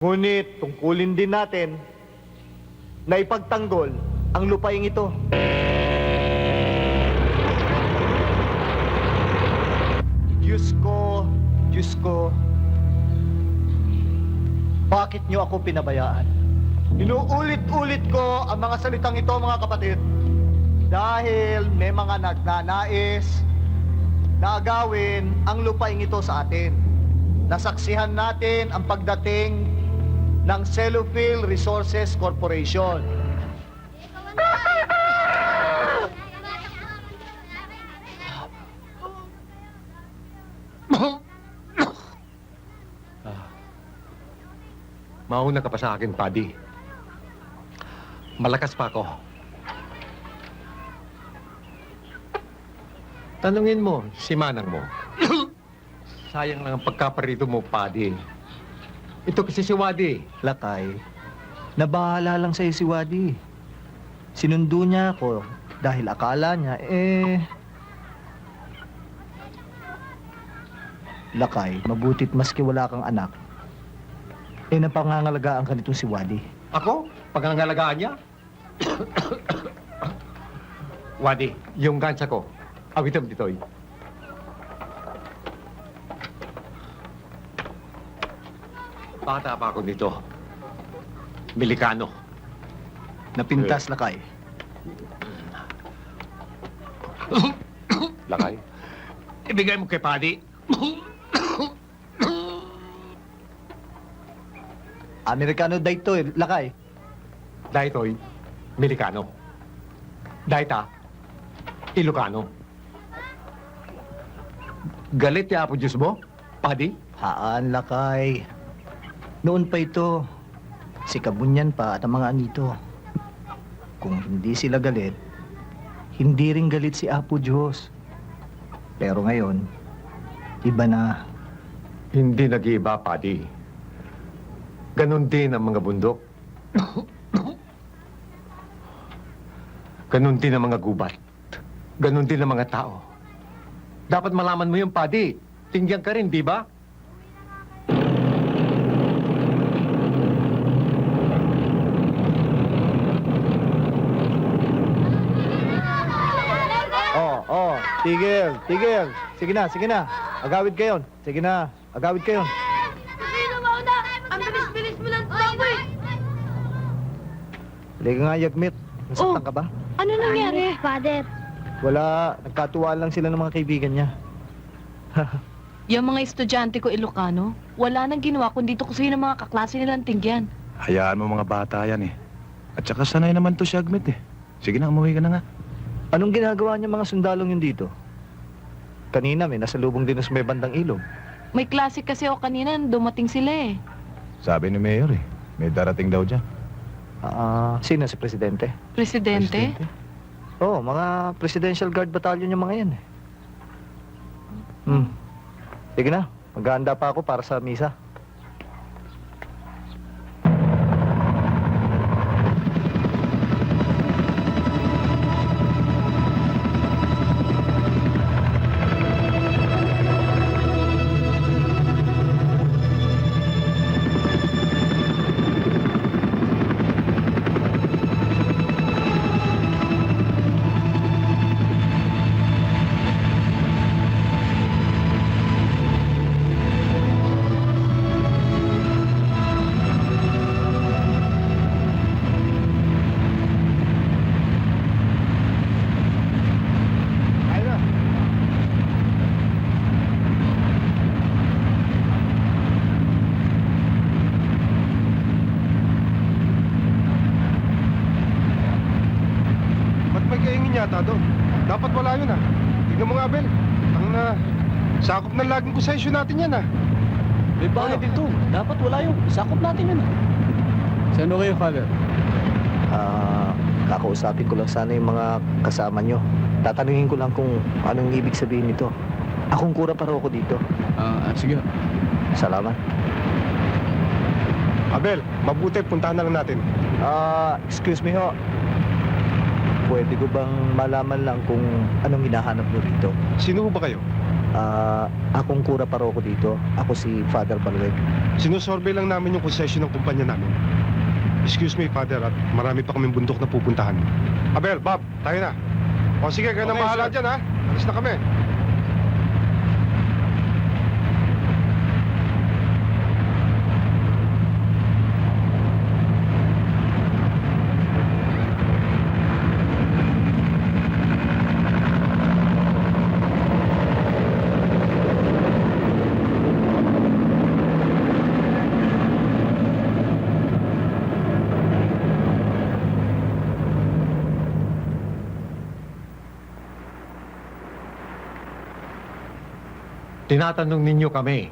Ngunit tungkulin din natin na ipagtanggol ang lupaing ito. Diyos ko, bakit niyo ako pinabayaan? Inuulit-ulit ko ang mga salitang ito, mga kapatid, dahil may mga nagnanais na agawin ang lupaing ito sa atin. Nasaksihan natin ang pagdating ng Cellophil Resources Corporation. Mauna ka pa sa akin, Paddy. Malakas pa ako. Tanungin mo, si Manang mo. Sayang lang ang pagkaparito mo, Paddy. Ito kasi si Wadi. Lakay, nabahala lang sa'yo si Wadi. Sinundo niya ako dahil akala niya, Lakay, mabutit maski wala kang anak, napangangalagaan ka nitong si Wadi. Ako? Pagangalagaan niya? Wadi, yung gansa ko. Awitam ditoy. Bata pa ako dito. Milikano. Napintas, Lakay. Lakay? Ibigay mo kay Paddy. Amerikano dito, Lakay. Dahitoy, Milikano. Dahita, Ilocano. Galit ya Apo Diyos mo, Paddy? Haan, Lakay. Noon pa ito, si Kabunyan pa at ang mga anito. Kung hindi sila galit, hindi rin galit si Apo Diyos. Pero ngayon, iba na. Hindi nag-iiba, Paddy. Ganon din ang mga bundok. Ganon din ang mga gubat. Ganon din ang mga tao. Dapat malaman mo yung Paddy. Tingyan ka rin, di ba? Tigil, tigil. Sige na. Agawid kayon. Sige na, agawid kayon. Sino mauna? Ang bilis-bilis mo lang tumakbo eh. Halika nga, Yagmit. Nasaktan ka ba? Ano nangyari? Father. Wala, nagkatuwaan lang sila ng mga kaibigan niya. Yung mga estudyante ko Ilocano, wala nang ginawa kundi tukusin ng mga kaklase nilang tingyan. Hayaan mo mga bata yan eh. At saka sanay naman to si Agmet eh. Sige na, umuwi ka na nga. Anong ginagawa niya mga sundalong yun dito? Kanina may nasalubong din sa may bandang ilog. May klase kasi o kanina dumating sila eh. Sabi ni Mayor eh, may darating daw dyan. Sino si Presidente? Presidente? Oo, mga Presidential Guard Battalion yung mga yan eh. Sige na, maghahanda pa ako para sa misa. Yata doon. Dapat wala yun ah. Tignan mo nga, Bel. Ang sakop ng laging possession natin yan ah. May bahay dito. Dapat wala yung sakop natin yun. Saan kayo, Father? Kakausapin ko lang sana yung mga kasama nyo. Tatanungin ko lang kung anong ibig sabihin nito. Akong kura paro ko dito. Sige. Salamat. Abel, mabuti. Puntahan na lang natin. Excuse me ho. Pwede ko bang malaman lang kung anong hinahanap nyo rito? Sino ba kayo? Akong kura paroko dito. Ako si Father Balweg. Sinusurvey lang namin yung concession ng kumpanya namin. Excuse me, Father, at marami pa kaming bundok na pupuntahan. Abel, Bob, tayo na. O sige, kayo na Okay, bahala sir. dyan, ha? Alis na kami. Tinatanong ninyo kami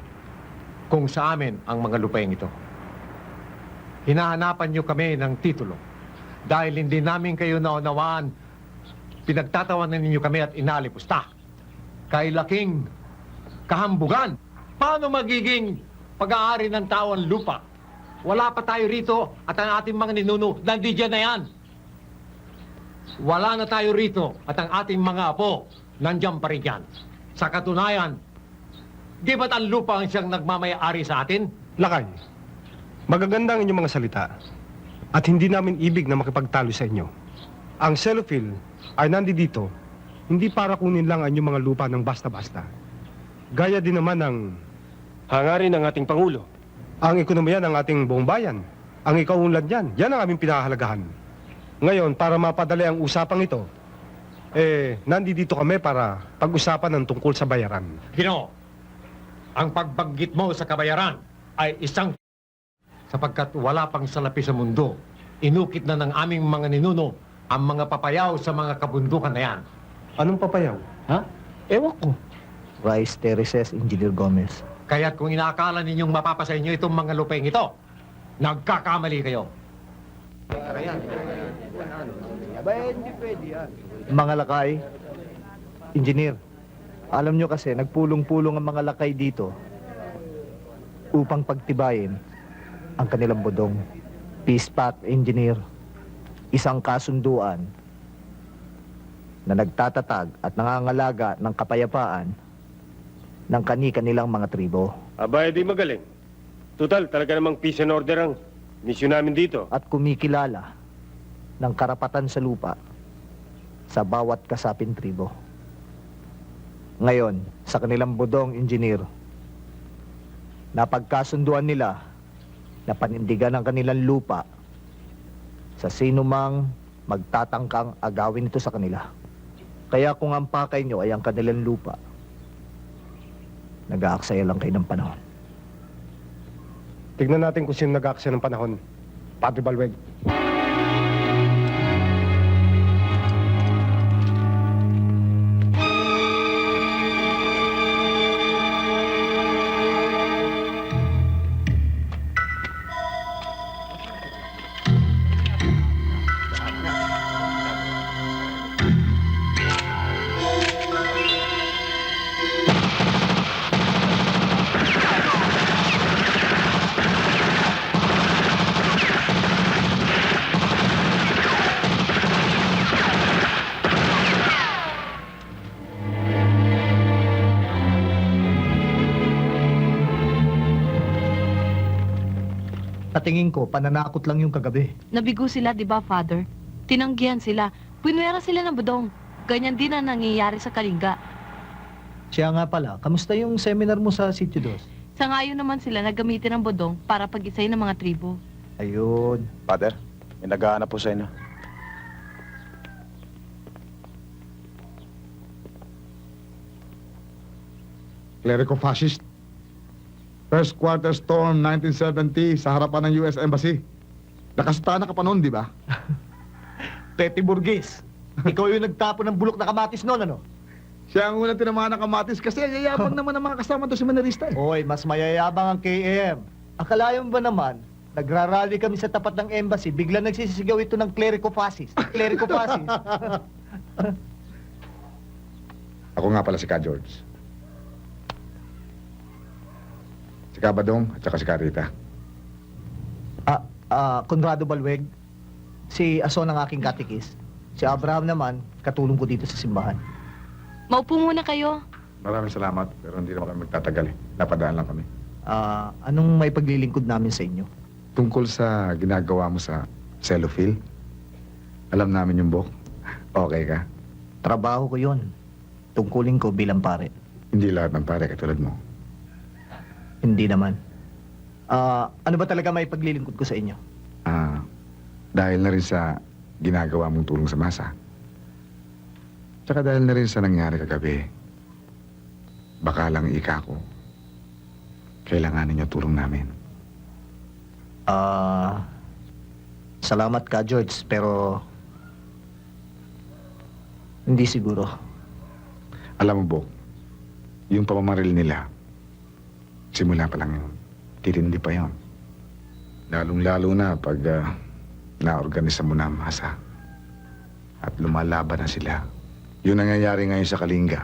kung sa amin ang mga lupaing ito. Hinahanapan nyo kami ng titulo dahil hindi namin kayo naunawaan. Pinagtatawanan ninyo kami at inalipusta. Kay laking kahambugan. Paano magiging pag-aari ng tao ang lupa? Wala pa tayo rito at ang ating mga ninuno nandiyan na yan. Wala na tayo rito at ang ating mga apo nandiyan pa rin yan. Sa katunayan, di ba't ang lupa ang siyang nagmamay-ari sa atin? Lakay, magaganda ang inyong mga salita at hindi namin ibig na makipagtalo sa inyo. Ang Cellophil ay nandito hindi para kunin lang ang inyong mga lupa ng basta-basta. Gaya din naman ng hangarin ng ating Pangulo. Ang ekonomiya ng ating buong bayan, ang ikaunlad niyan, yan ang aming pinahahalagahan. Ngayon, para mapadali ang usapang ito, nandito kami para pag-usapan ng tungkol sa bayaran. Gino, ang pagbanggit mo sa kabayaran ay isang sapagkat wala pang salapi sa mundo. Inukit na ng aming mga ninuno ang mga papayaw sa mga kabundukan na yan. Anong papayaw? Ha? Ewan ko. Rice Terraces, Engineer Gomez. Kaya't kung inaakala ninyong mapapasa inyo itong mga lupaing ito, nagkakamali kayo. Mga lakay, engineer, alam nyo kasi, nagpulong-pulong ang mga lakay dito upang pagtibayin ang kanilang budong. Peace path, engineer. Isang kasunduan na nagtatatag at nangangalaga ng kapayapaan ng kani-kanilang mga tribo. Aba, di magaling. Total, talaga namang peace and order ang misyon namin dito. At kumikilala ng karapatan sa lupa sa bawat kasapin tribo. Ngayon, sa kanilang budong, engineer, napagkasunduan nila na panindigan ang kanilang lupa sa sino mang magtatangkang agawin ito sa kanila. Kaya kung ang pakay nyo ay ang kanilang lupa, nag-aaksaya lang kayo ng panahon. Tignan natin kung sino nag-aaksaya ng panahon. Padre Balweg. Patingin ko, pananakot lang yung kagabi. Nabigo sila, di ba, Father? Tinanggihan sila. Pinwera sila ng budong. Ganyan din ang nangyayari sa Kalinga. Siya nga pala, kamusta yung seminar mo sa Sitio Dos? Sa ngayon naman sila nagamitin ng budong para pag-isay ng mga tribo. Ayun. Father, may nag-aanap po sa inyo. Clerico-fascist. First quarter storm 1970 sa harapan ng US Embassy. Nakasutana ka pa noon, di ba? Teti Burgess, ikaw yung nagtapon ng bulok na kamatis noon, ano? Siya ang unang tinamaan ng kamatis kasi yayabang naman ang mga kasama doon sa seminarista eh. Oy, mas mayayabang ang KM. Akalayan ba naman, nagrarally kami sa tapat ng embassy, bigla nagsisisigaw ito ng clerico-fascist. Clerico-fascist. Ako nga pala si Ka George. Si Ka Badong at saka si Ka Rita. Conrado Balweg, si Ason ang aking katikis. Si Abraham naman, katulong ko dito sa simbahan. Maupo muna kayo. Maraming salamat, pero hindi naman kami magtatagal eh. Napadaan lang kami. Anong may paglilingkod namin sa inyo? Tungkol sa ginagawa mo sa cellophile, alam namin yung book. Okay ka? Trabaho ko yon. Tungkulin ko bilang pare. Hindi lahat ng pare katulad mo. Hindi naman. Ano ba talaga may paglilingkod ko sa inyo? Dahil na rin sa ginagawa mong tulong sa masa. Tsaka dahil na rin sa nangyari kagabi, baka lang ika ko, kailanganin niyo tulong namin. Salamat ka, George, pero hindi siguro. Alam mo, Bok, yung pamamaril nila, simula pa lang yun. Titindi pa yun. Lalong-lalo na pag naorganisa mo na ang masa at lumalaban na sila. Yung nangyayari ngayon sa Kalinga,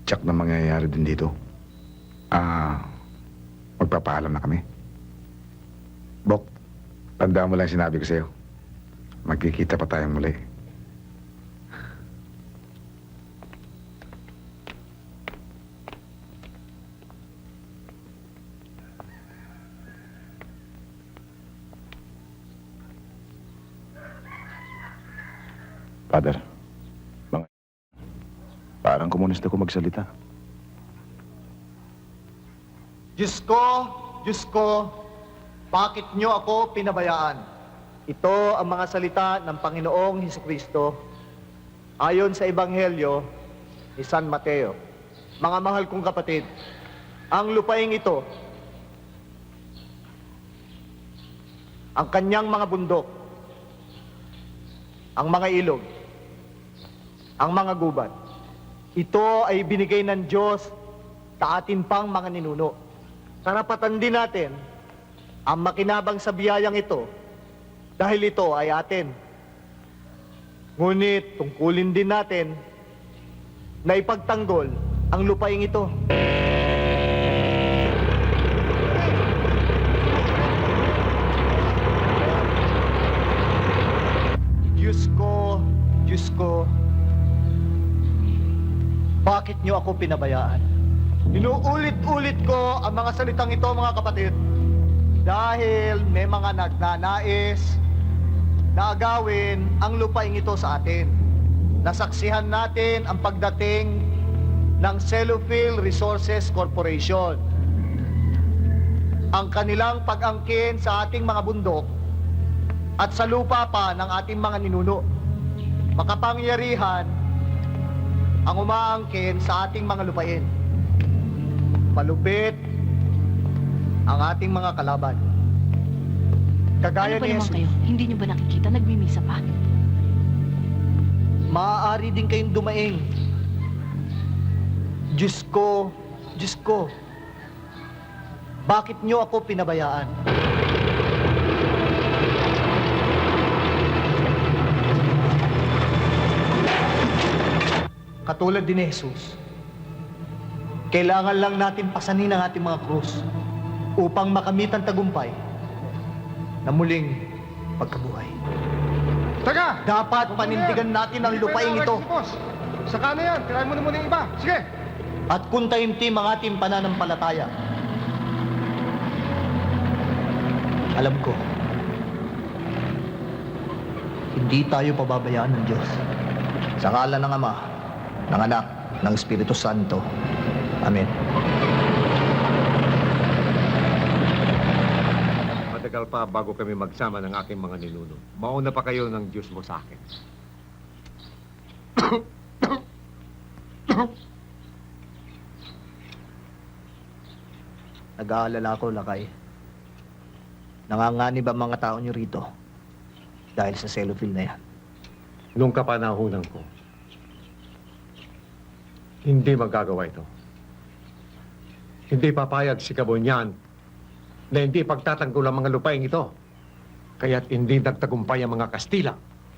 tsak na mangyayari din dito. Magpapaalam na kami. Bok, tandaan mo lang sinabi ko sa'yo. Magkikita pa tayong muli. Father, parang komunista ko magsalita. Diyos ko, bakit niyo ako pinabayaan? Ito ang mga salita ng Panginoong Hesukristo ayon sa Ebanghelyo ni San Mateo. Mga mahal kong kapatid, ang lupaing ito, ang kanyang mga bundok, ang mga ilog, ang mga gubat, ito ay binigay ng Diyos sa atin pang mga ninuno. Karapatan din natin ang makinabang sa biyayang ito dahil ito ay atin. Ngunit tungkulin din natin na ipagtanggol ang lupaing ito. Diyos ko, bakit niyo ako pinabayaan? Inuulit-ulit ko ang mga salitang ito, mga kapatid, dahil may mga nagnanais na agawin ang lupaing ito sa atin. Nasaksihan natin ang pagdating ng Cellophile Resources Corporation. Ang kanilang pag-angkin sa ating mga bundok at sa lupa pa ng ating mga ninuno. Makapangyarihan ang umaangkin sa ating mga lupain. Malupit ang ating mga kalaban. Kagaya Ano ba ni naman Jesus. kayo? Hindi niyo ba nakikita? Nagmimisa pa. Maaari din kayong dumaing. Diyos ko, bakit niyo ako pinabayaan? Katulad din ni Jesus, kailangan lang natin pasanin ang ating mga krus upang makamit ang tagumpay na muling pagkabuhay. Taga! Dapat panindigan natin ang lupaing ito. Saka na yan, tirahin mo na muna yung iba. Sige! At kung taimtim ang ating pananampalataya, alam ko, hindi tayo pababayaan ng Diyos. Sa ngalan ng Ama, ng Anak, ng Espiritu Santo. Amen. Matagal pa bago kami magsama ng aking mga ninuno. Mauna pa kayo ng Diyos mo sa akin. Nag-aalala ko, Lakay. Nanganganib ang mga tao niyo rito dahil sa cellophile na yan. Nung kapanahunan ko, hindi magagawa ito. Hindi papayag si Kabunyan na hindi pagtatanggol ang mga lupaing ito. Kaya't hindi nagtagumpay ang mga Kastila,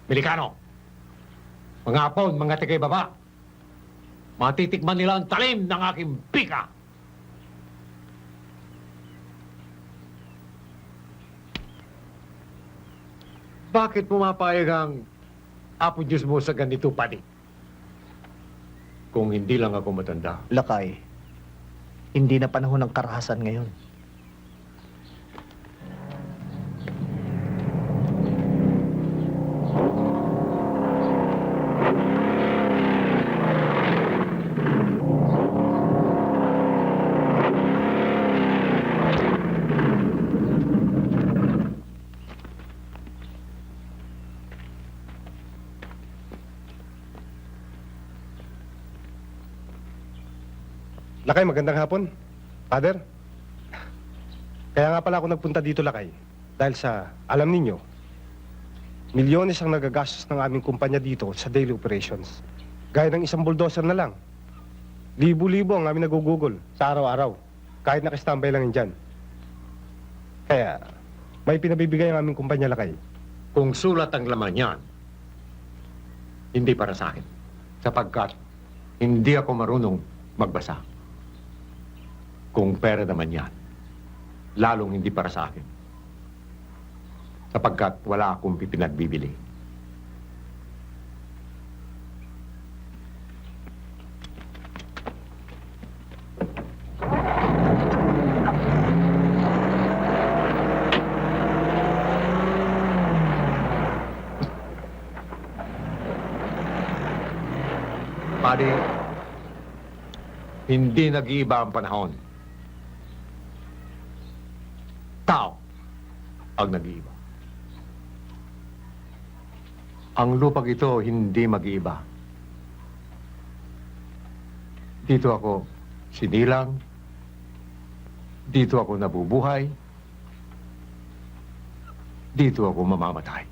Melikano, mga Apon, mga Tagaybaba. Matitikman nila ang talim ng aking pika. Bakit pumapayag ang Apo Diyos mo sa ganito, padi? Kung hindi lang ako matanda. Lakay, hindi na panahon ng karahasan ngayon. Lakay, magandang hapon. Father? Kaya nga pala ako nagpunta dito, Lakay. Dahil sa, alam ninyo, milyones ang nagagastos ng aming kumpanya dito sa daily operations. Gaya ng isang bulldozer na lang. Libo-libo ang aming nagugugol sa araw-araw. Kahit nakistambay lang yan dyan. Kaya, may pinabibigay ang aming kumpanya, Lakay. Kung sulat ang laman yan, hindi para sa akin. Sapagkat hindi ako marunong magbasa. Kung pera naman yan, lalong hindi para sa akin. Sapagkat wala akong pipinagbibili. Pare, hindi nag-iiba ang panahon. Tao ang nag-iiba. Ang lupag ito hindi mag-iiba. Dito ako sinilang, dito ako nabubuhay, dito ako mamamatay.